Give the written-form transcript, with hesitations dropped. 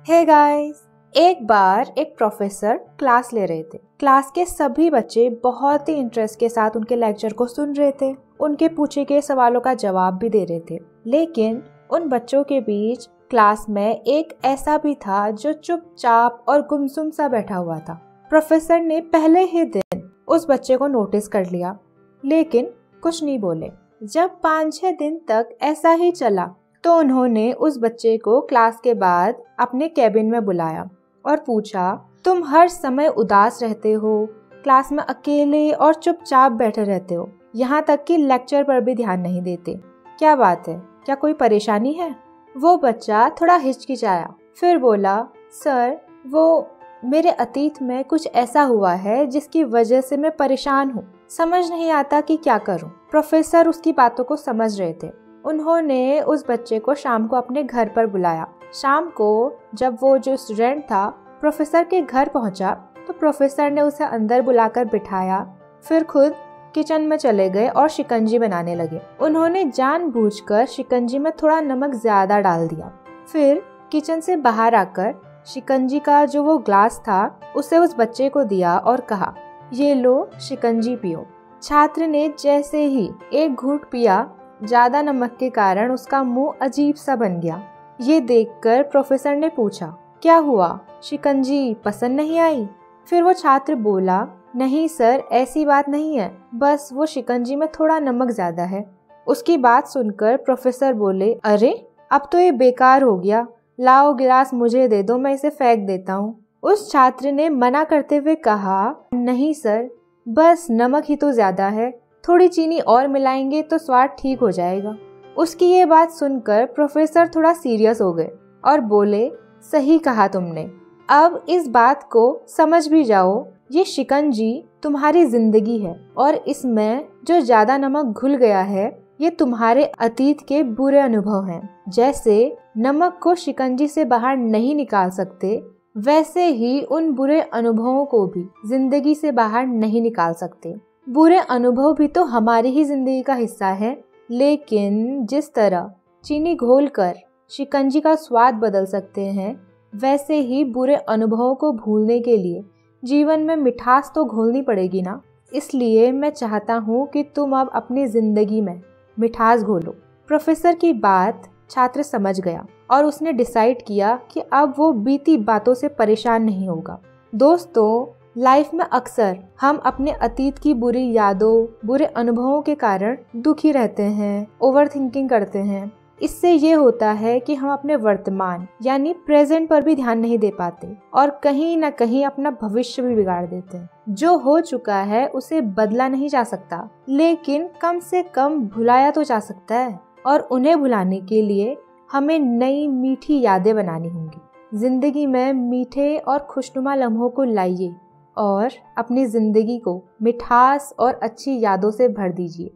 Hey guys, एक बार एक professor class ले रहे थे। क्लास के सभी बच्चे बहुत ही इंटरेस्ट के साथ उनके लेक्चर को सुन रहे थे, उनके पूछे गए सवालों का जवाब भी दे रहे थे। लेकिन उन बच्चों के बीच क्लास में एक ऐसा भी था जो चुपचाप और गुमसुम सा बैठा हुआ था। प्रोफेसर ने पहले ही दिन उस बच्चे को नोटिस कर लिया, लेकिन कुछ नहीं बोले। जब 5-6 दिन तक ऐसा ही चला तो उन्होंने उस बच्चे को क्लास के बाद अपने कैबिन में बुलाया और पूछा, तुम हर समय उदास रहते हो, क्लास में अकेले और चुपचाप बैठे रहते हो, यहाँ तक कि लेक्चर पर भी ध्यान नहीं देते। क्या बात है? क्या कोई परेशानी है? वो बच्चा थोड़ा हिचकिचाया, फिर बोला, सर वो मेरे अतीत में कुछ ऐसा हुआ है जिसकी वजह से मैं परेशान हूँ, समझ नहीं आता कि क्या करूँ। प्रोफेसर उसकी बातों को समझ रहे थे। उन्होंने उस बच्चे को शाम को अपने घर पर बुलाया। शाम को जब वो जो स्टूडेंट था प्रोफेसर के घर पहुंचा तो प्रोफेसर ने उसे अंदर बुलाकर बिठाया, फिर खुद किचन में चले गए और शिकंजी बनाने लगे। उन्होंने जानबूझकर शिकंजी में थोड़ा नमक ज्यादा डाल दिया। फिर किचन से बाहर आकर शिकंजी का जो वो ग्लास था उसे उस बच्चे को दिया और कहा, ये लो शिकंजी पियो। छात्र ने जैसे ही एक घूंट पिया, ज्यादा नमक के कारण उसका मुंह अजीब सा बन गया। ये देखकर प्रोफेसर ने पूछा, क्या हुआ, शिकंजी पसंद नहीं आई? फिर वो छात्र बोला, नहीं सर, ऐसी बात नहीं है, बस वो शिकंजी में थोड़ा नमक ज्यादा है। उसकी बात सुनकर प्रोफेसर बोले, अरे अब तो ये बेकार हो गया, लाओ गिलास मुझे दे दो, मैं इसे फेंक देता हूँ। उस छात्र ने मना करते हुए कहा, नहीं सर, बस नमक ही तो ज्यादा है, थोड़ी चीनी और मिलाएंगे तो स्वाद ठीक हो जाएगा। उसकी ये बात सुनकर प्रोफेसर थोड़ा सीरियस हो गए और बोले, सही कहा तुमने, अब इस बात को समझ भी जाओ, ये शिकंजी तुम्हारी जिंदगी है और इसमें जो ज्यादा नमक घुल गया है ये तुम्हारे अतीत के बुरे अनुभव हैं। जैसे नमक को शिकंजी से बाहर नहीं निकाल सकते, वैसे ही उन बुरे अनुभवों को भी जिंदगी से बाहर नहीं निकाल सकते। बुरे अनुभव भी तो हमारी ही जिंदगी का हिस्सा है, लेकिन जिस तरह चीनी घोलकर शिकंजी का स्वाद बदल सकते हैं, वैसे ही बुरे अनुभवों को भूलने के लिए जीवन में मिठास तो घोलनी पड़ेगी ना। इसलिए मैं चाहता हूँ कि तुम अब अपनी जिंदगी में मिठास घोलो। प्रोफेसर की बात छात्र समझ गया और उसने डिसाइड किया कि अब वो बीती बातों से परेशान नहीं होगा। दोस्तों, लाइफ में अक्सर हम अपने अतीत की बुरी यादों, बुरे अनुभवों के कारण दुखी रहते हैं, ओवर थिंकिंग करते हैं। इससे ये होता है कि हम अपने वर्तमान यानी प्रेजेंट पर भी ध्यान नहीं दे पाते और कहीं ना कहीं अपना भविष्य भी बिगाड़ देते हैं। जो हो चुका है उसे बदला नहीं जा सकता, लेकिन कम से कम भुलाया तो जा सकता है, और उन्हें भुलाने के लिए हमें नई मीठी यादें बनानी होंगी। जिंदगी में मीठे और खुशनुमा लम्हों को लाइए और अपनी जिंदगी को मिठास और अच्छी यादों से भर दीजिए।